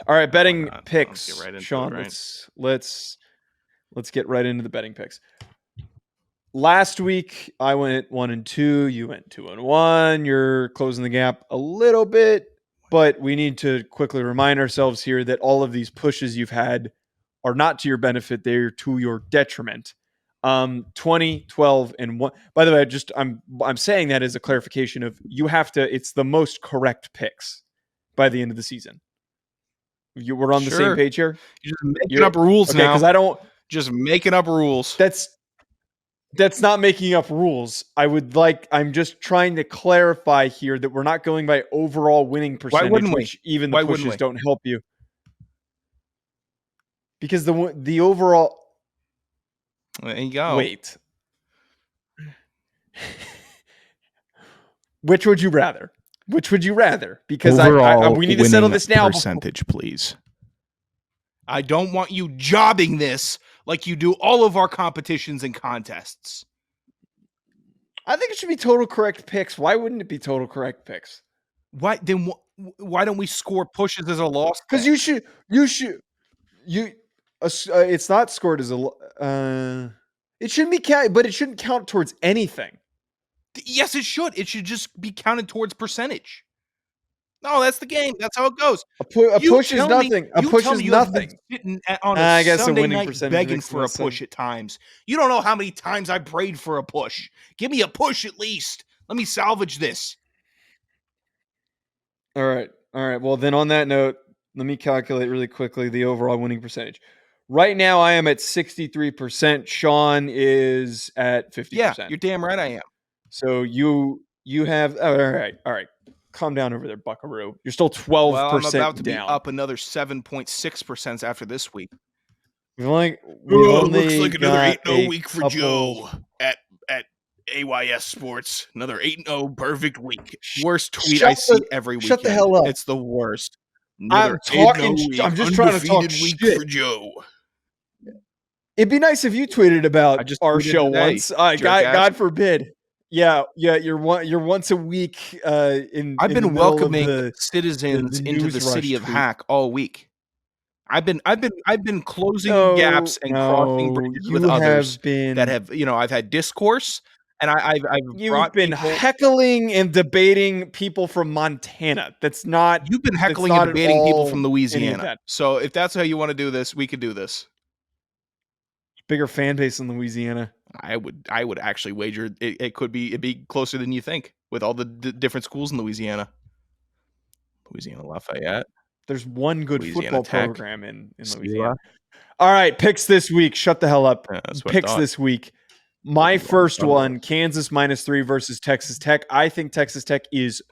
All right, betting Let's picks, get right into Sean. it, right? Let's get right into the betting picks. Last week I went 1-2. You went 2-1. You're closing the gap a little bit, but we need to quickly remind ourselves here that all of these pushes you've had are not to your benefit; they're to your detriment. 20, 12, and 1. By the way, I'm saying that as a clarification of you have to. It's the most correct picks by the end of the season. We're on the same page here. You're just making up rules now. Because I don't. Just making up rules. That's not making up rules. I'm just trying to clarify here that we're not going by overall winning percentage, which even the pushes don't help you. Because the overall. There you go. Wait. Which would you rather? Because we need to settle this now. Percentage, please. I don't want you jobbing this like you do all of our competitions and contests. I think it should be total correct picks. Why wouldn't it be total correct picks? Why don't we score pushes as a loss? Because it's not scored as a. It shouldn't be counted, but it shouldn't count towards anything. Yes, it should. It should just be counted towards percentage. No, that's the game. That's how it goes. A push is nothing. A push is nothing. Sitting on a Sunday night begging for a push sense. at times. You don't know how many times I prayed for a push. Give me a push at least. Let me salvage this. All right. Well, then on that note, let me calculate really quickly the overall winning percentage. Right now, I am at 63%. Sean is at 50%. Yeah, you're damn right I am. So you have all right. Calm down over there, Buckaroo. You're still 12% well, I'm about to down. Be up another 7.6% after this week. Looks like another 8-0 week for Joe at AYS Sports. Another 8-0 perfect week. Worst tweet I see every weekend. Shut the hell up. It's the worst. I'm talking. I'm just trying to talk week shit for Joe. It'd be nice if you tweeted about our show once. God forbid. Yeah. You're once a week. I've been welcoming citizens into the city of Hack all week. I've been closing gaps and crossing bridges with others that have, I've had discourse and You've been heckling and debating people from Montana. You've been heckling and debating people from Louisiana. So if that's how you want to do this, we could do this. Bigger fan base in Louisiana. I would actually wager it'd be closer than you think with all the different schools in Louisiana. Louisiana Lafayette. There's one good Louisiana football Tech, program in Louisiana. All right, picks this week. Shut the hell up. Picks this week. My first one, Kansas -3 versus Texas Tech. I think Texas Tech is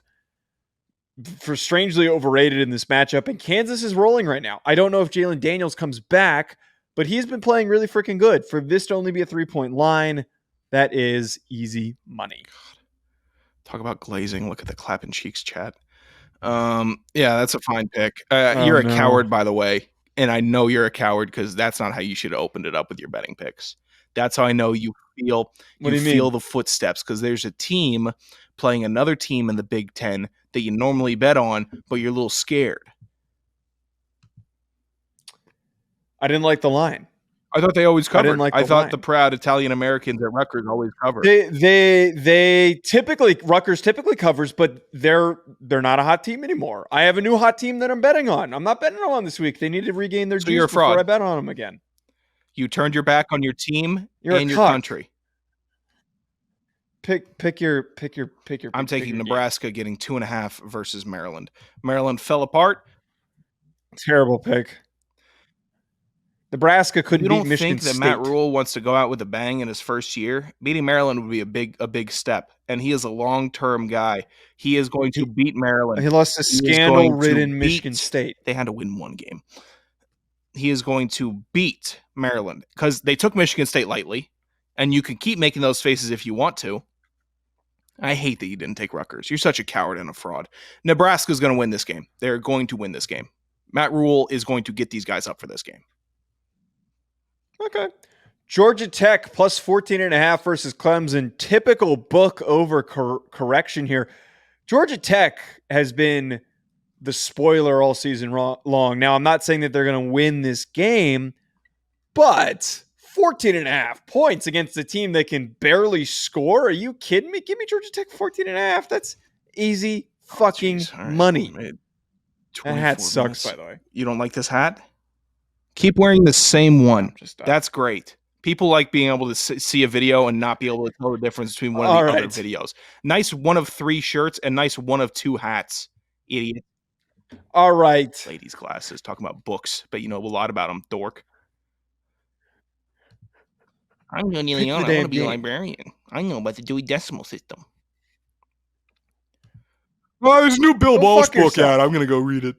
strangely overrated in this matchup, and Kansas is rolling right now. I don't know if Jalen Daniels comes back, but he's been playing really freaking good. For this to only be a 3-point line, that is easy money. Talk about glazing. Look at the clapping cheeks chat. Yeah, that's a fine pick. You're a coward, by the way. And I know you're a coward because that's not how you should have opened it up with your betting picks. That's how I know you feel the footsteps, because there's a team playing another team in the Big Ten that you normally bet on, but you're a little scared. I didn't like the line. I thought they always covered. I thought the proud Italian Americans at Rutgers always covered. Rutgers typically covers, but they're not a hot team anymore. I have a new hot team that I'm betting on. I'm not betting on this week. They need to regain their juice before I bet on them again. You turned your back on your team and your country. Pick your. I'm taking Nebraska getting 2.5 versus Maryland. Maryland fell apart. Terrible pick. Nebraska couldn't beat Michigan State. You don't think that Matt Rule wants to go out with a bang in his first year? Beating Maryland would be a big step, and he is a long-term guy. He is going to beat Maryland. He lost to scandal-ridden Michigan State. They had to win one game. He is going to beat Maryland because they took Michigan State lightly, and you can keep making those faces if you want to. I hate that you didn't take Rutgers. You're such a coward and a fraud. Nebraska is going to win this game. They're going to win this game. Matt Rule is going to get these guys up for this game. Okay. Georgia Tech plus 14.5 versus Clemson. Typical book over correction here. Georgia Tech has been the spoiler all season long. Now, I'm not saying that they're going to win this game, but 14 and a half points against a team that can barely score. Are you kidding me? Give me Georgia Tech 14 and a half. That's easy fucking money. That hat sucks, by the way. You don't like this hat? Keep wearing the same one. No, that's great. People like being able to see a video and not be able to tell the difference between one of the other videos. Nice 1 of 3 shirts and nice 1 of 2 hats, idiot. All right. Ladies' glasses, talking about books, but you know a lot about them, dork. I'm going to DeLeone. I want to be a librarian. I know about the Dewey Decimal System. Oh, there's a new Bill Walsh book out. I'm going to go read it.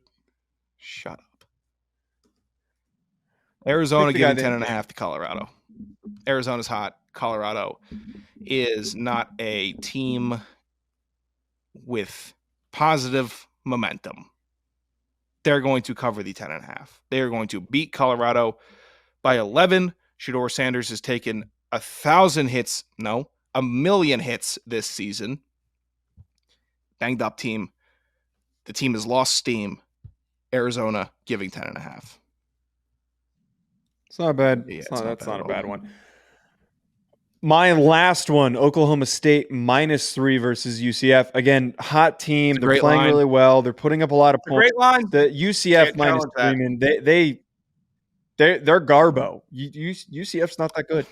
Shut up. Arizona giving 10.5 to Colorado. Arizona's hot. Colorado is not a team with positive momentum. They're going to cover the 10.5. They are going to beat Colorado by 11. Shedeur Sanders has taken 1,000 hits. No, 1,000,000 hits this season. Banged up team. The team has lost steam. Arizona giving 10.5. It's not bad. Yeah, that's not a bad one. My last one, Oklahoma State -3 versus UCF. Again, hot team. They're playing really well. They're putting up a lot of points. Great line. The UCF -3, man, they're garbo. UCF's not that good.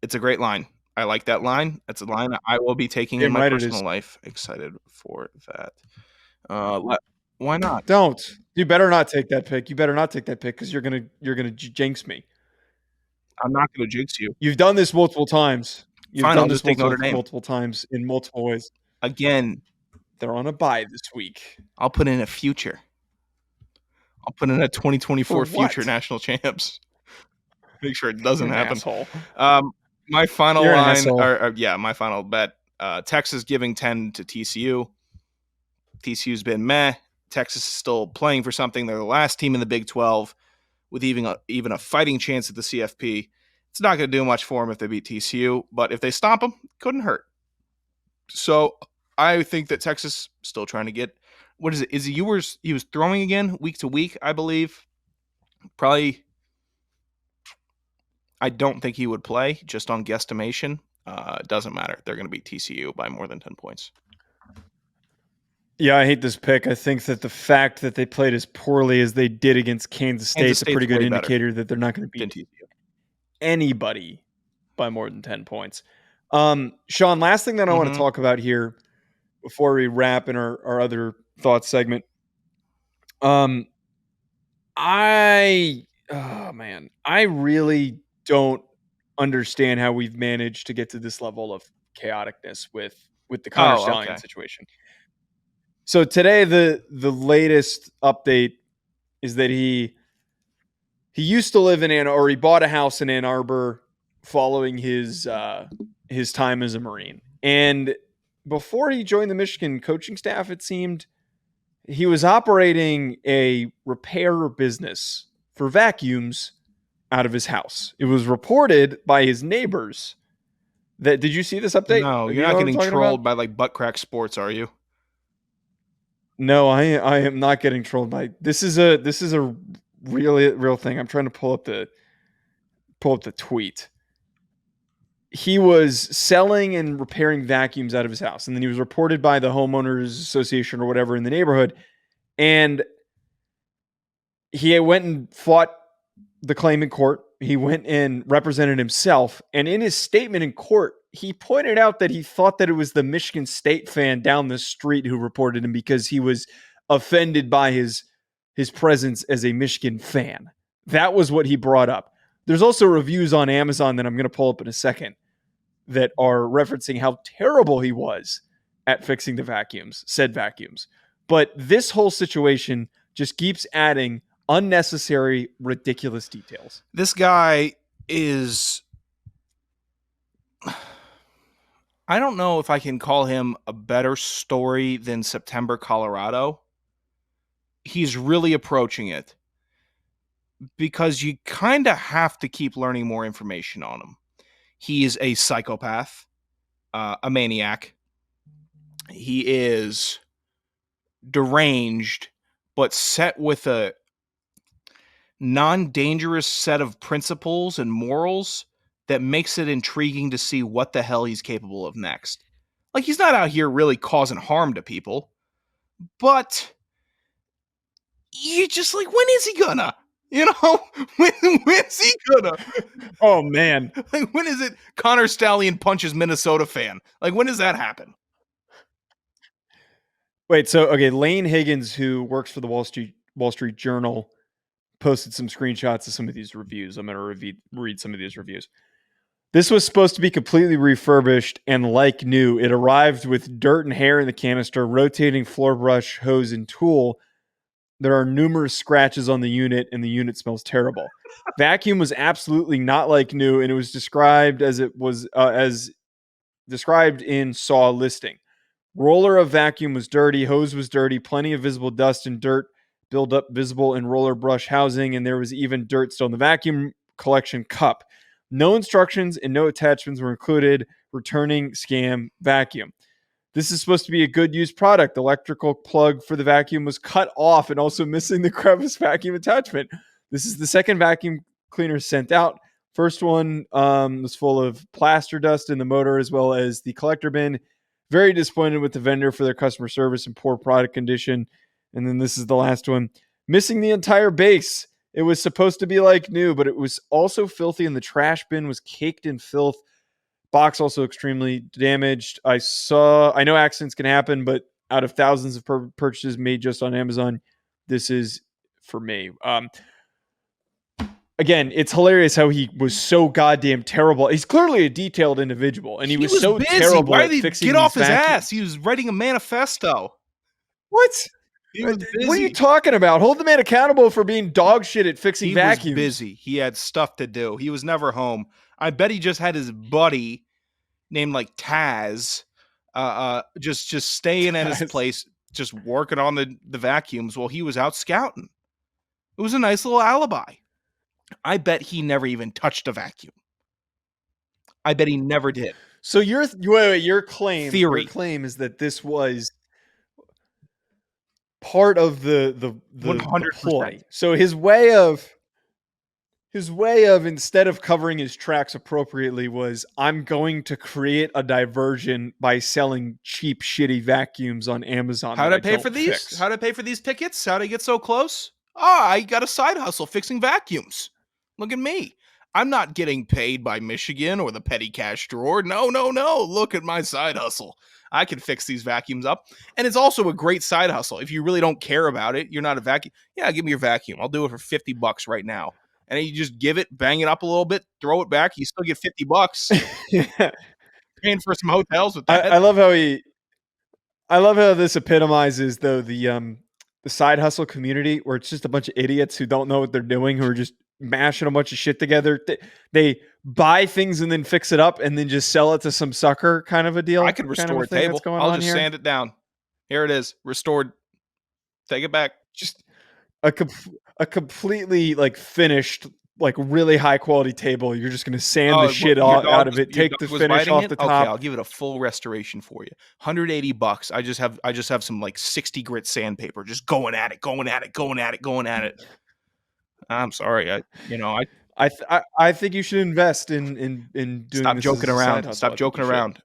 It's a great line. I like that line. That's a line I will be taking in my personal life. Excited for that. Why not? Don't. You better not take that pick. You better not take that pick because you're gonna jinx me. I'm not going to jinx you. You've done this multiple times. Fine, I'll just take Notre Dame multiple times in multiple ways. Again, they're on a bye this week. I'll put in a future. I'll put in a 2024 future national champs. Make sure it doesn't happen. Asshole. My final line, my final bet. Texas giving 10 to TCU. TCU's been meh. Texas is still playing for something. They're the last team in the Big 12 with even a fighting chance at the CFP. It's not going to do much for them if they beat TCU, but if they stop them, couldn't hurt. So I think that Texas still trying to get, what is it? Is he was throwing again week to week, I believe. Probably, I don't think he would play just on guesstimation. It doesn't matter. They're going to beat TCU by more than 10 points. Yeah, I hate this pick. I think that the fact that they played as poorly as they did against Kansas State is a pretty good indicator that they're not going to beat anybody by more than 10 points. Sean, last thing that I want to talk about here before we wrap in our other thoughts segment. I really don't understand how we've managed to get to this level of chaoticness with the Connor Stallion situation. So today, the latest update is that he used to live in or he bought a house in Ann Arbor following his time as a Marine. And before he joined the Michigan coaching staff, it seemed he was operating a repair business for vacuums out of his house. It was reported by his neighbors. Did you see this update? No, you're not getting trolled by like Butt Crack Sports, are you? No, I am not getting trolled by. This is a real thing. I'm trying to pull up the tweet. He was selling and repairing vacuums out of his house, and then he was reported by the homeowners association or whatever in the neighborhood, and he went and fought the claim in court. He went and represented himself, and in his statement in court, he pointed out that he thought that it was the Michigan State fan down the street who reported him because he was offended by his presence as a Michigan fan. That was what he brought up. There's also reviews on Amazon that I'm going to pull up in a second that are referencing how terrible he was at fixing the said vacuums. But this whole situation just keeps adding unnecessary, ridiculous details. This guy is... I don't know if I can call him a better story than September Colorado. He's really approaching it because you kind of have to keep learning more information on him. He is a psychopath, a maniac. He is deranged, but set with a non-dangerous set of principles and morals that makes it intriguing to see what the hell he's capable of next. Like, he's not out here really causing harm to people, but you just like, when is he gonna? You know, when's he gonna? Oh man. Like, when is it Connor Stallion punches Minnesota fan? Like, when does that happen? Wait, so okay, Lane Higgins, who works for the Wall Street Journal, posted some screenshots of some of these reviews. I'm going to read some of these reviews. This was supposed to be completely refurbished and like new. It arrived with dirt and hair in the canister, rotating floor brush, hose, and tool. There are numerous scratches on the unit, and the unit smells terrible. Vacuum was absolutely not like new, and it was described as described in Saw listing. Roller of vacuum was dirty, hose was dirty, plenty of visible dust and dirt build-up visible in roller brush housing, and there was even dirt still in the vacuum collection cup. No instructions and no attachments were included. Returning scam vacuum. This is supposed to be a good use product. The electrical plug for the vacuum was cut off and also missing the crevice vacuum attachment. This is the second vacuum cleaner sent out. First one was full of plaster dust in the motor as well as the collector bin. Very disappointed with the vendor for their customer service and poor product condition. And then this is the last one. Missing the entire base. It was supposed to be like new, but it was also filthy and the trash bin was caked in filth. Box also extremely damaged. I know accidents can happen, but out of thousands of purchases made just on Amazon, this is for me. Again, it's hilarious how he was so goddamn terrible. He's clearly a detailed individual, and he was so busy. terrible Why at did he fixing get off these his vacuums. ass? He was writing a manifesto. What? He was busy. What are you talking about? Hold the man accountable for being dog shit at fixing vacuums. He was busy. He had stuff to do. He was never home. I bet he just had his buddy named like Taz, just staying at his place, just working on the vacuums while he was out scouting. It was a nice little alibi. I bet he never even touched a vacuum. I bet he never did. So your claim is that this was part of the 100%. ploy. So his way of instead of covering his tracks appropriately was, I'm going to create a diversion by selling cheap shitty vacuums on Amazon. How did I pay for these? How did I pay for these tickets? How did I get so close? I got a side hustle fixing vacuums. Look at me. I'm not getting paid by Michigan or the petty cash drawer. No. Look at my side hustle. I can fix these vacuums up. And it's also a great side hustle. If you really don't care about it, you're not a vacuum. Yeah, give me your vacuum. I'll do it for $50 right now. And then you just give it, bang it up a little bit, throw it back. You still get $50. Yeah. Paying for some hotels with that. I love how this epitomizes though the side hustle community, where it's just a bunch of idiots who don't know what they're doing, who are just mashing a bunch of shit together. They buy things and then fix it up and then just sell it to some sucker, kind of a deal. I could restore a table. I'll just sand it down. Here it is, restored. Take it back. Just a completely like finished, like really high quality table. You're just gonna sand the shit out of it. Take the finish off the top. Okay, I'll give it a full restoration for you. $180. I just have some like 60 grit sandpaper, just going at it. I'm sorry. I think you should invest in doing. Stop this joking around. Stop joking around.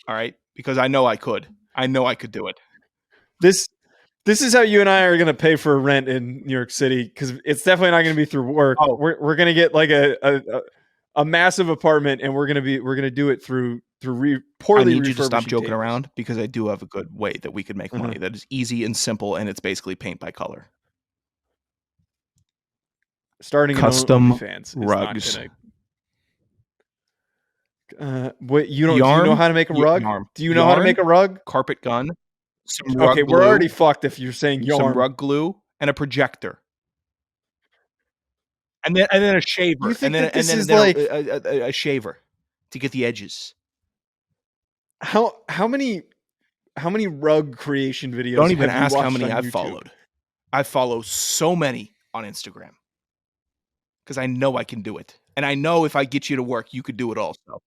All right, because I know I could. I know I could do it. This is how you and I are going to pay for rent in New York City, because it's definitely not going to be through work. Oh. We're going to get like a massive apartment, and we're going to do it through poorly. I need you to stop joking around, because I do have a good way that we could make money that is easy and simple, and it's basically paint by color. Starting custom OnlyFans rugs. Wait, do you know how to make a rug? Do you know how to make a rug? Carpet gun. Some rug glue, we're already fucked if you're saying yarn. Some rug glue and a projector, and then a shaver. You think a shaver to get the edges. How many rug creation videos? Don't even ask how many I've followed. I follow so many on Instagram because I know I can do it, and I know if I get you to work, you could do it also.